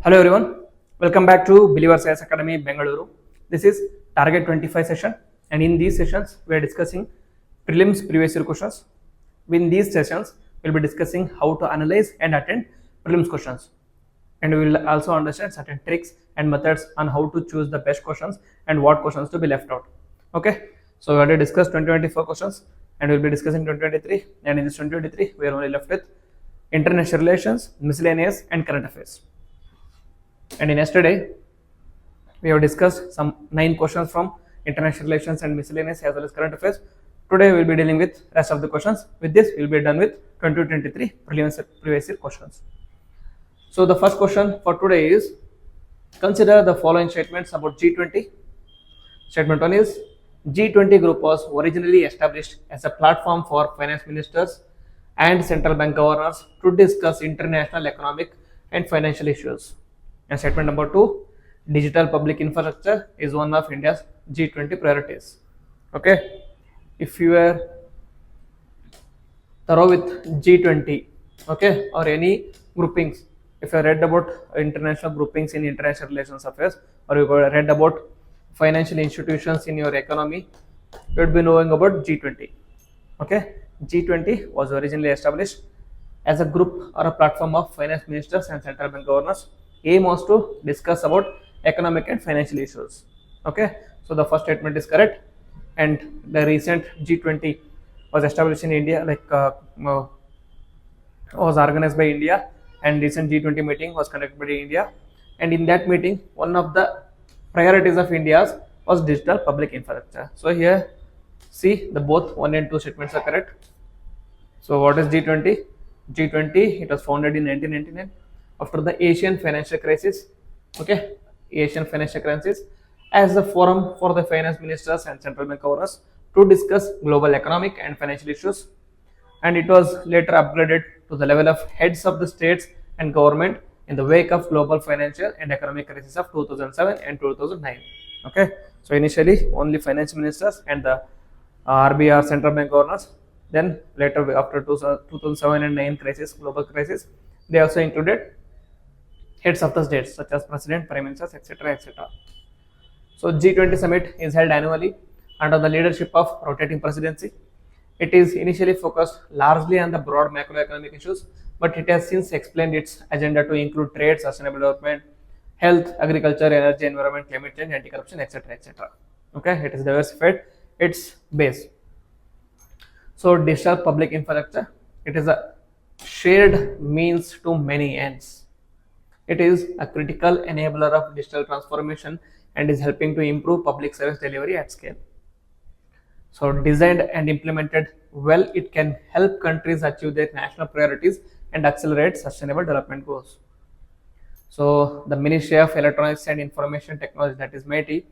Hello everyone, welcome back to Believers IAS Academy Bengaluru. This is Target 25 session, and in these sessions we are discussing prelims previous year questions. In these sessions we will be discussing how to analyze and attend prelims questions, and we will also understand certain tricks and methods on how to choose the best questions and what questions to be left out. Okay, so we already discussed 2024 questions and we will be discussing 2023, and in this 2023 we are only left with international relations, miscellaneous and current affairs. And in yesterday we have discussed some 9 questions from international relations and miscellaneous as well as current affairs. Today we will be dealing with rest of the questions. With this we will be done with 2023 previous year questions. So the first question for today is, consider the following statements about G20. Statement 1 is, G20 group was originally established as a platform for finance ministers and central bank governors to discuss international economic and financial issues. And statement number 2, digital public infrastructure is one of India's G20 priorities. Okay, if you are thorough with G20, okay, or any groupings, if you read about international groupings in international relations affairs, or you read about financial institutions in your economy, you would be knowing about G20. Okay, G20 was originally established as a group or a platform of finance ministers and central bank governors. Aim was to discuss about economic and financial issues. Okay, so the first statement is correct, and the recent G20 was established in India, was organized by India, and recent G20 meeting was conducted by India, and in that meeting one of the priorities of India's was digital public infrastructure. So here see, the both 1 and 2 statements are correct. So what is G20? G20, it was founded in 1999 after the Asian financial crisis. Okay, Asian financial crisis, as a forum for the finance ministers and central bank governors to discuss global economic and financial issues, and it was later upgraded to the level of heads of the states and government in the wake of global financial and economic crisis of 2007 and 2009. Okay, so initially only finance ministers and the RBI central bank governors, then later after 2007 and 9 crisis, global crisis, they also included heads of the states such as president, prime ministers, etc., etc. So G20 summit is held annually under the leadership of rotating presidency. It is initially focused largely on the broad macroeconomic issues, but it has since explained its agenda to include trade, sustainable development, health, agriculture, energy, environment, climate change, anti-corruption, etc., etc. Okay, it is diversified its base. So digital public infrastructure, it is a shared means to many ends. It is a critical enabler of digital transformation and is helping to improve public service delivery at scale. So designed and implemented well, it can help countries achieve their national priorities and accelerate sustainable development goals. So the Ministry of Electronics and Information Technology, that is MeitY,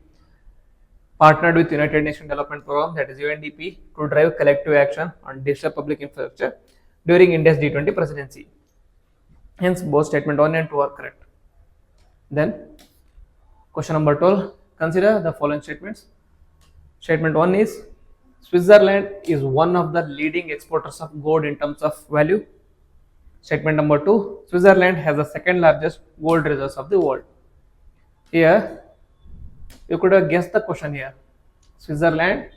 partnered with United Nations Development Programme, that is UNDP, to drive collective action on digital public infrastructure during India's G20 presidency. Hence both statement 1 and 2 are correct. Then question number 12, consider the following statements. Statement 1 is, Switzerland is one of the leading exporters of gold in terms of value. Statement number 2, Switzerland has the second largest gold reserves of the world. Here you could have guessed the question here. Switzerland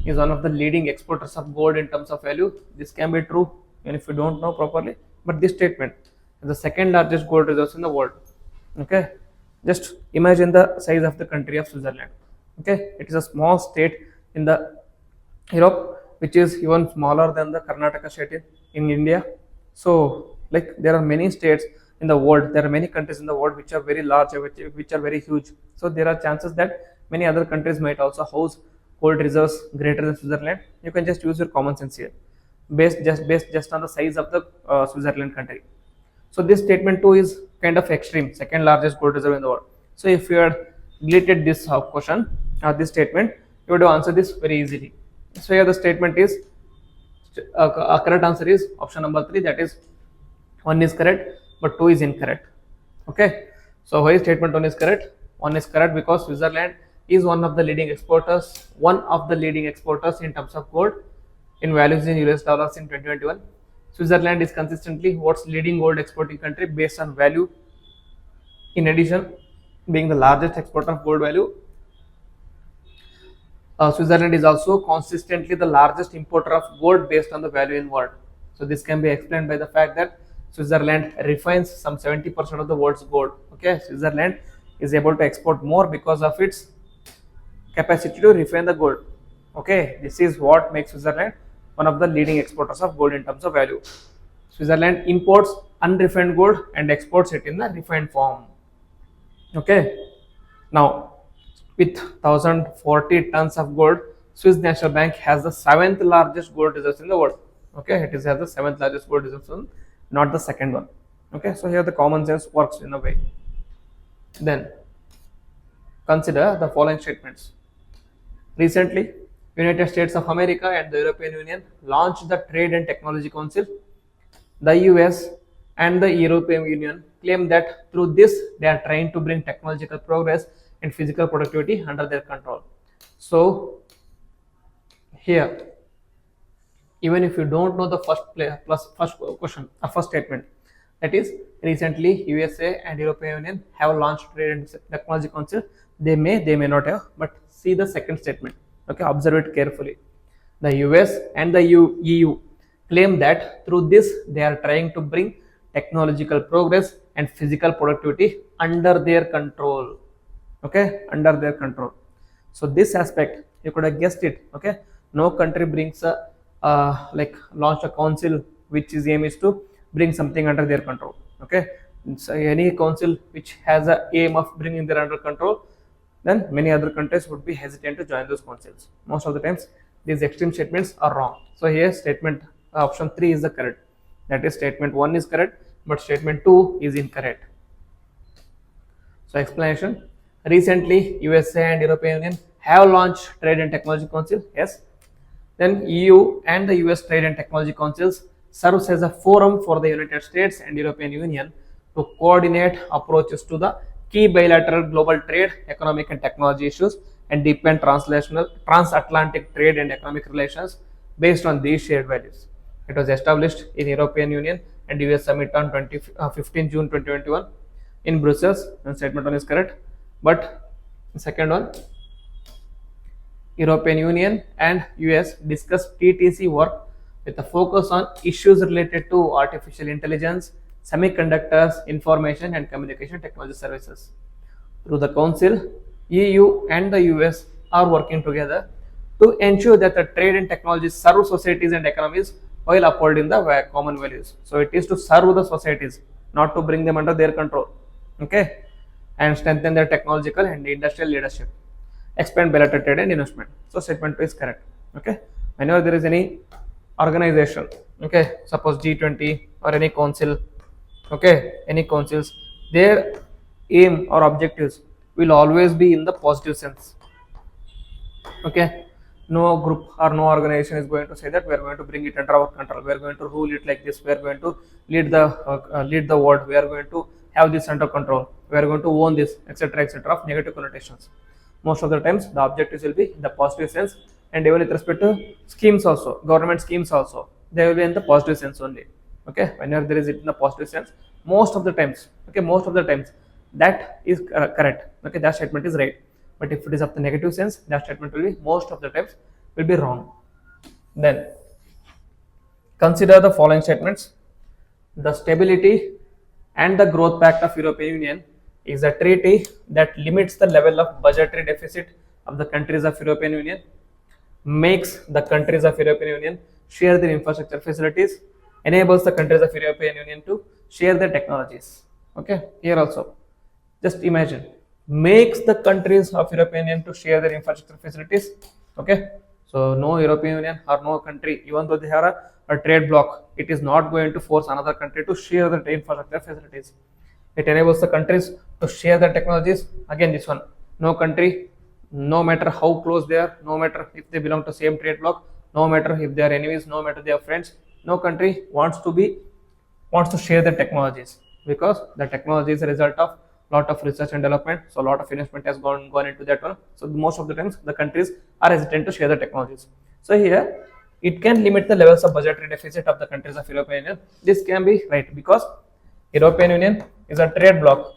is one of the leading exporters of gold in terms of value. This can be true even if you don't know properly, but this statement is the second largest gold reserves in the world. Okay, just imagine the size of the country of Switzerland. Okay, it is a small state in the Europe, which is even smaller than the Karnataka state in India. So like there are many states in the world, there are many countries in the world which are very large, which are very huge. So there are chances that many other countries might also house gold reserves greater than Switzerland. You can just use your common sense here, based just on the size of the Switzerland country. So this statement 2 is kind of extreme, second largest gold reserve in the world. So if you had deleted this question or this statement, you would have answered this very easily. So here the statement is, a correct answer is option number 3, that is 1 is correct but 2 is incorrect. Okay, so why statement 1 is correct? 1 is correct because Switzerland is one of the leading exporters in terms of gold in values in US dollars in 2021. Switzerland is consistently what's leading gold exporting country based on value In addition, being the largest exporter of gold value, Switzerland is also consistently the largest importer of gold based on the value in world. So this can be explained by the fact that Switzerland refines some 70% of the world's gold. Okay, Switzerland is able to export more because of its capacity to refine the gold. Okay, this is what makes Switzerland one of the leading exporters of gold in terms of value. Switzerland imports unrefined gold and exports it in the refined form. Okay, now with 1040 tons of gold, Swiss National Bank has the seventh largest gold reserves in the world. Okay, it has the seventh largest gold reserves, not the second one. Okay, so here the common sense works in a way. Then consider the following statements. Recently, United States of America and the European Union launched the Trade and Technology Council. The US and the European Union claim that through this they are trying to bring technological progress and physical productivity under their control. So here, even if you don't know the first question, first statement, that is recently USA and European Union have launched Trade and Technology Council. They may not have, but see the second statement. Okay, observe it carefully. The US and the EU claim that through this they are trying to bring technological progress and physical productivity under their control. Okay, under their control. So this aspect you could have guessed it. Okay, no country brings a launch a council which is aim is to bring something under their control. Okay, so any council which has a aim of bringing their under control, then many other countries would be hesitant to join those councils. Most of the times these extreme statements are wrong. So here statement option 3 is the correct. That is statement 1 is correct, but statement 2 is incorrect. So explanation. Recently, USA and European Union have launched Trade and Technology Council. Yes. Then EU and the US Trade and Technology Councils serves as a forum for the United States and European Union to coordinate approaches to the key bilateral global trade, economic and technology issues and deepen transatlantic trade and economic relations based on these shared values. It was established in European Union and US Summit on 15 June 2021 in Brussels. And statement 1 is correct. But the second one, European Union and US discussed TTC work with a focus on issues related to artificial intelligence, semiconductors, information and communication technology services. Through the Council, EU and the US are working together to ensure that the trade and technology serve societies and economies while upholding the common values. So it is to serve the societies, not to bring them under their control. Okay, and strengthen their technological and industrial leadership. Expand bilateral trade and investment. So statement 2 is correct. Okay, whenever there is any organization, okay, suppose G20 or any council, okay, any councils, their aim or objectives will always be in the positive sense. Okay, no group or no organization is going to say that we are going to bring it under our control, we are going to rule it like this, we are going to lead the world, we are going to have this under control, we are going to own this, etc., of negative connotations. Most of the times the objectives will be in the positive sense, and even with respect to schemes also, government schemes also, they will be in the positive sense only. Okay, whenever there is it in the positive sense, most of the times, okay, most of the times that is correct. Okay, that statement is right. But if it is of the negative sense, that statement will be most of the times will be wrong. Then consider the following statements. The Stability and the Growth Pact of European Union is a treaty that limits the level of budgetary deficit of the countries of European Union, makes the countries of European Union share their infrastructure facilities, enables the countries of European Union to share their technologies. Okay, here also, just imagine, makes the countries of European Union to share their infrastructure facilities. Okay, so no European Union or no country, even though they have a trade bloc, it is not going to force another country to share the infrastructure facilities. It enables the countries to share the technologies. Again, this one, no country, no matter how close they are, no matter if they belong to same trade bloc, no matter if they are enemies, no matter they are friends, no country wants to share the technologies, because the technology is a result of lot of research and development, so a lot of investment has gone into that one. So most of the times the countries are hesitant to share the technologies. So here it can limit the levels of budgetary deficit of the countries of European Union. This can be right because European Union is a trade bloc.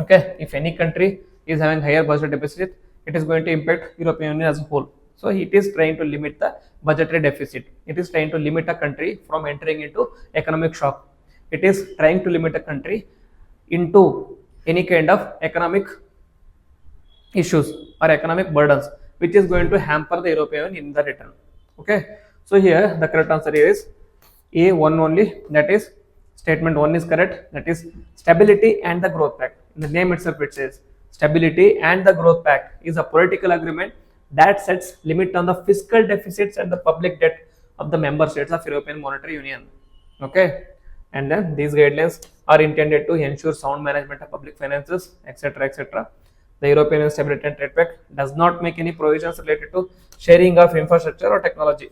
Okay, if any country is having higher budget deficit, it is going to impact European Union as a whole. So it is trying to limit the budgetary deficit. It is trying to limit a country from entering into economic shock. It is trying to limit a country into any kind of economic issues or economic burdens, which is going to hamper the European Union in the return. Okay, so here the correct answer here is A1 only, that is statement 1 is correct, that is stability and the growth pact. In the name itself it says stability and the growth pact is a political agreement that sets limit on the fiscal deficits and the public debt of the member states of European Monetary Union. Okay, and then these guidelines are intended to ensure sound management of public finances, etc., etc. The European Stability and Trade Pact does not make any provisions related to sharing of infrastructure or technology.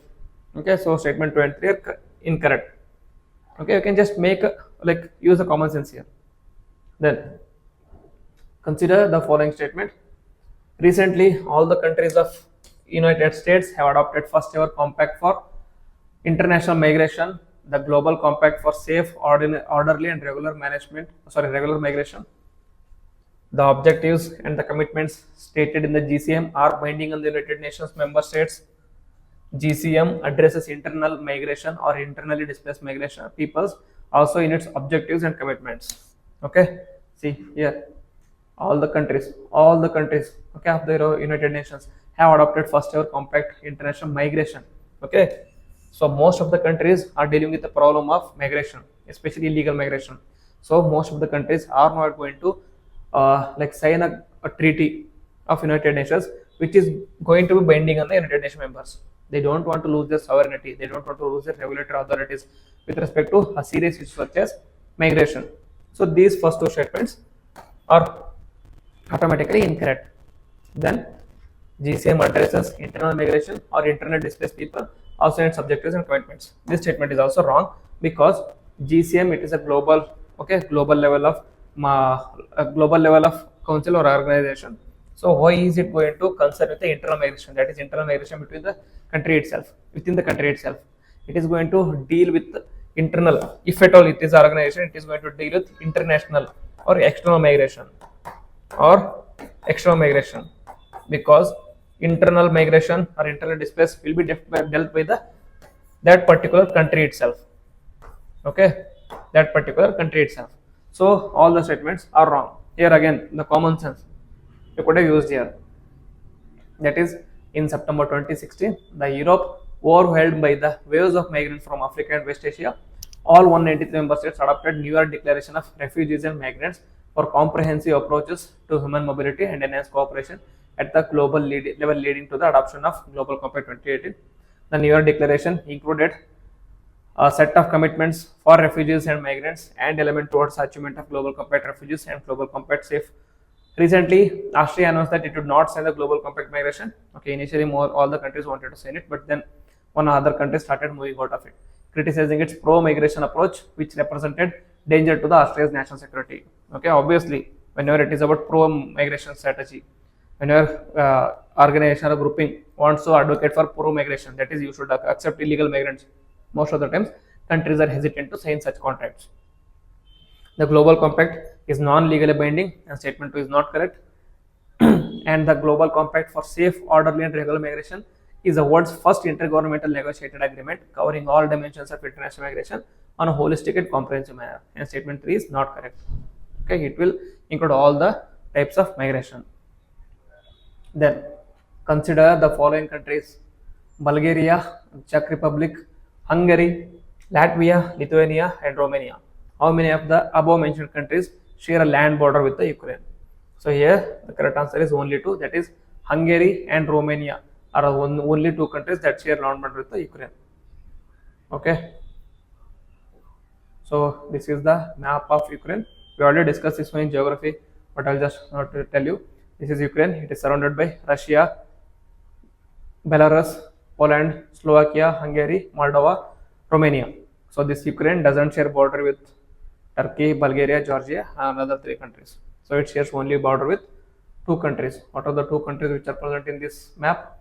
Okay, so statement 2 and 3 are incorrect. Okay, you can just make like use the common sense here. Then consider the following statement. Recently, all the countries of United States have adopted first ever compact for international migration, the Global Compact for safe, orderly, and regular migration. The objectives and the commitments stated in the GCM are binding on the United Nations member states. GCM addresses internal migration or internally displaced migration peoples also in its objectives and commitments. Okay, see here, all the countries, okay, of the United Nations have adopted first ever compact international migration. Okay, so most of the countries are dealing with the problem of migration, especially illegal migration. So most of the countries are not going to like sign a treaty of United Nations which is going to be binding on the United Nations members. They don't want to lose their sovereignty. They don't want to lose their regulatory authorities with respect to a serious issue such as migration. So these first two statements are automatically incorrect. Then GCM addresses internal migration or internal displaced people also in its objectives and commitments. This statement is also wrong because GCM, it is a global, okay, global level of council or organization. So why is it going to concern with the internal migration? That is internal migration between the country itself, within the country itself. It is going to deal with internal. If at all it is organization, it is going to deal with international or external migration because internal migration or internal displaced will be dealt by that particular country itself. Okay, that particular country itself. So all the statements are wrong. Here again, the common sense you could have used here. That is, in September 2016, the Europe overwhelmed by the waves of migrants from Africa and West Asia, all 193 member states adopted New York Declaration of Refugees and Migrants for comprehensive approaches to human mobility and enhanced cooperation at the global level, leading to the adoption of Global Compact 2018. The New York Declaration included a set of commitments for refugees and migrants and element towards achievement of Global Compact refugees and Global Compact safe. Recently, Austria announced that it would not sign the Global Compact migration. Okay, initially all the countries wanted to sign it, but then one other country started moving out of it, criticizing its pro-migration approach, which represented danger to the Austria's national security. Okay, obviously, whenever it is about pro-migration strategy, whenever organization or grouping wants to advocate for pro-migration, that is, you should accept illegal migrants. Most of the times, countries are hesitant to sign such contracts. The Global Compact is non-legally binding, and statement 2 is not correct. And the Global Compact for safe, orderly, and regular migration is the world's first intergovernmental negotiated agreement covering all dimensions of international migration on a holistic and comprehensive manner. And statement 3 is not correct. Okay, it will include all the types of migration. Then consider the following countries: Bulgaria, Czech Republic, Hungary, Latvia, Lithuania, and Romania. How many of the above mentioned countries share a land border with the Ukraine? So here the correct answer is only 2, that is Hungary and Romania are only 2 countries that share land border with the Ukraine. Okay, so this is the map of Ukraine. We already discussed this one in geography, but I'll just tell you. This is Ukraine. It is surrounded by Russia, Belarus, Poland, Slovakia, Hungary, Moldova, Romania. So this Ukraine doesn't share border with Turkey, Bulgaria, Georgia, and other 3 countries. So it shares only border with 2 countries. What are the 2 countries which are present in this map?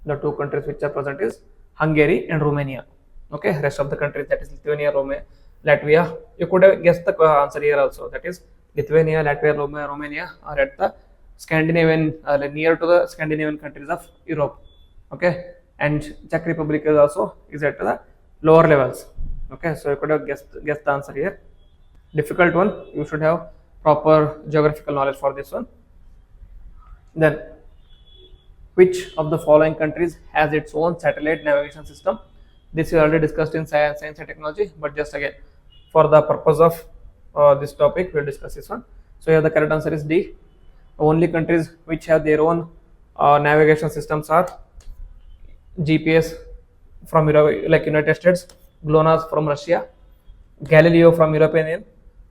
The 2 countries which are present is Hungary and Romania. Okay, rest of the countries, that is Latvia. You could have guessed the answer here also. That is Lithuania, Latvia, Romania are at the Scandinavian, near to the Scandinavian countries of Europe. Okay, and Czech Republic is also is at the lower levels. Okay, so you could have guessed the answer here. Difficult one. You should have proper geographical knowledge for this one. Then, which of the following countries has its own satellite navigation system? This we already discussed in science and technology, but just again, for the purpose of this topic, we'll discuss this one. So here the correct answer is D. Only countries which have their own navigation systems are GPS from Europe, like United States, GLONASS from Russia, Galileo from European Union,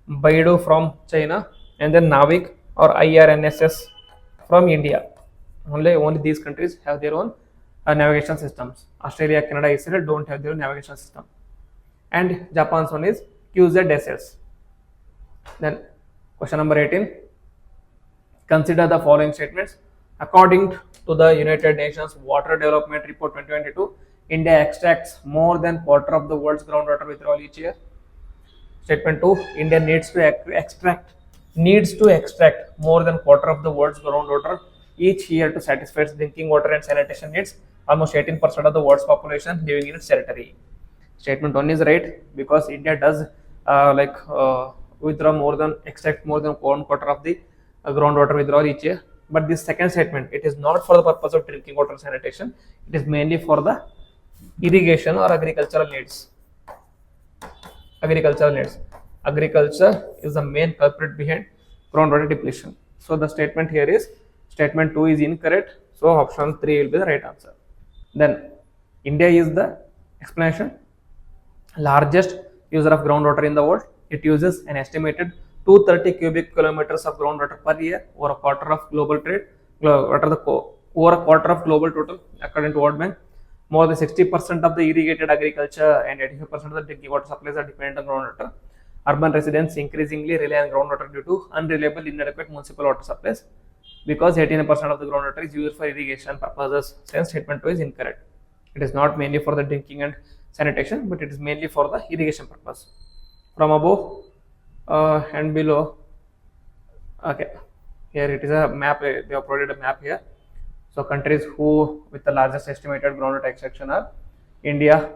Beidou from China, and then Navig or IRNSS from India. Only these countries have their own navigation systems. Australia, Canada, Israel don't have their own navigation system. And Japan's one is QZSS. Then question number 18. Consider the following statements. According to the United Nations Water Development Report 2022, India extracts more than quarter of the world's groundwater withdrawal each year. Statement 2. India needs to extract more than quarter of the world's groundwater each year to satisfy its drinking water and sanitation needs. Almost 18% of the world's population living in its territory. Statement 1 is right because India does extract more than 1/4 of the groundwater withdrawal each year. But this second statement, it is not for the purpose of drinking water and sanitation. It is mainly for the irrigation or agricultural needs. Agriculture is the main culprit behind groundwater depletion. So the statement here is statement 2 is incorrect. So option 3 will be the right answer. Then India is the explanation largest user of groundwater in the world. It uses an estimated 230 cubic kilometers of groundwater per year, over a quarter of global total, according to World Bank. More than 60% of the irrigated agriculture and 85% of the drinking water supplies are dependent on groundwater. Urban residents increasingly rely on groundwater due to unreliable, inadequate municipal water supplies. Because 18% of the groundwater is used for irrigation purposes, since statement 2 is incorrect. It is not mainly for the drinking and sanitation, but it is mainly for the irrigation purpose. From above and below, okay, here it is a map. They have provided a map here. So countries who with the largest estimated groundwater extraction are India,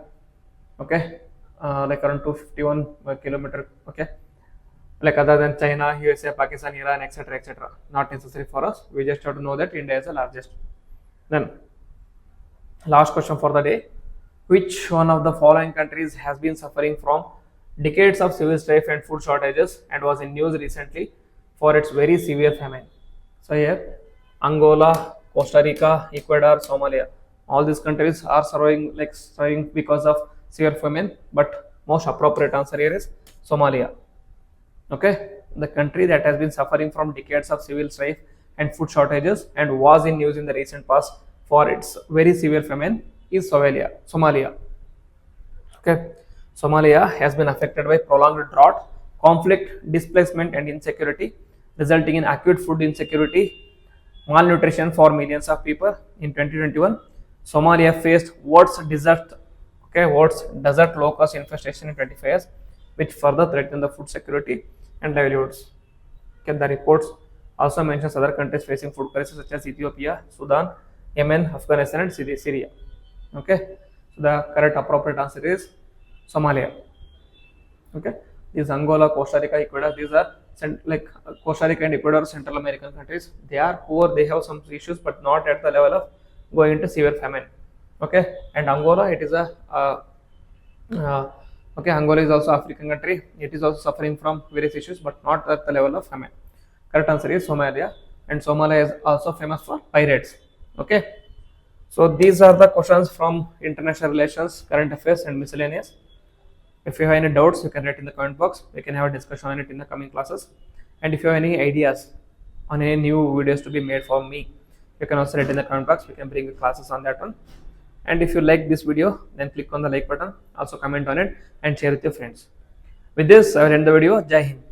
okay, like around 251 kilometer, okay, like other than China, USA, Pakistan, Iran, etc. Not necessary for us. We just have to know that India is the largest. Then last question for the day. Which one of the following countries has been suffering from decades of civil strife and food shortages and was in news recently for its very severe famine? So here, Angola, Costa Rica, Ecuador, Somalia. All these countries are surviving because of severe famine, but most appropriate answer here is Somalia. Okay, the country that has been suffering from decades of civil strife and food shortages and was in news in the recent past for its very severe famine is Somalia. Okay, Somalia has been affected by prolonged drought, conflict, displacement, and insecurity, resulting in acute food insecurity, malnutrition for millions of people. In 2021, Somalia faced worst desert locust infestation in 25 years, which further threatened the food security and livelihoods. Okay, the reports also mentions other countries facing food crisis such as Ethiopia, Sudan, Yemen, Afghanistan, and Syria. Okay, so the correct appropriate answer is Somalia. Okay, these Angola, Costa Rica, Ecuador, these are like Costa Rica and Ecuador, Central American countries. They are poor, they have some issues, but not at the level of going into severe famine. Okay, and Angola, it is Angola is also African country. It is also suffering from various issues, but not at the level of famine. Correct answer is Somalia, and Somalia is also famous for pirates. Okay, so these are the questions from international relations, current affairs, and miscellaneous. If you have any doubts, you can write in the comment box. We can have a discussion on it in the coming classes. And if you have any ideas on any new videos to be made for me, you can also write in the comment box. We can bring the classes on that one. And if you like this video, then click on the like button. Also comment on it and share with your friends. With this, I will end the video. Jai Hind.